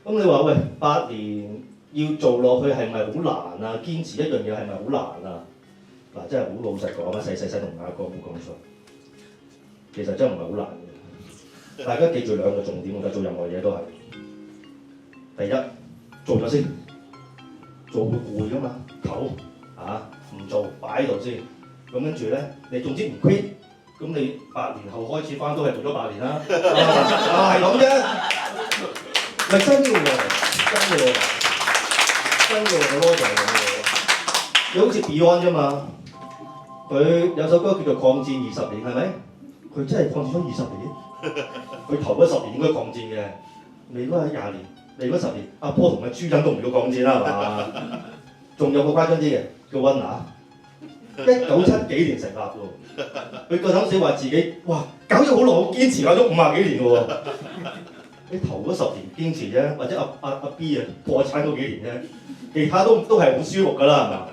咁你話喂8年要做落去係咪好難啊？堅持一樣嘢係咪好難啊？嗱，真係好老實講啊，細細同阿哥冇講錯，其實真係唔係好難嘅。大家記住兩個重點，我覺得做任何嘢都係第一，做咗先，做會攰噶嘛，唞嚇唔做擺喺度先。咁跟住咧，你總之唔 quit，咁你8年後開始翻都係做咗8年啦，係咁啫。咪真嘅喎，真嘅喎，真嘅喎，個 logic 係咁嘅。你好似 Beyond 啫嘛，佢有首歌叫做《抗戰20年》，係咪？佢真係抗戰咗20年，佢頭嗰10年應該抗戰嘅，未嗰係20年，未嗰10年，阿波同阿豬仔都唔要抗戰啦，係嘛？仲有個誇張啲嘅叫溫拿，1970幾年成立喎，佢夠膽死話自己哇搞咗好耐，好堅持搞咗50幾年嘅喎。你頭嗰10年堅持啫，或者阿 B 啊破產嗰幾年啫，其他都係好舒服㗎啦，係嘛？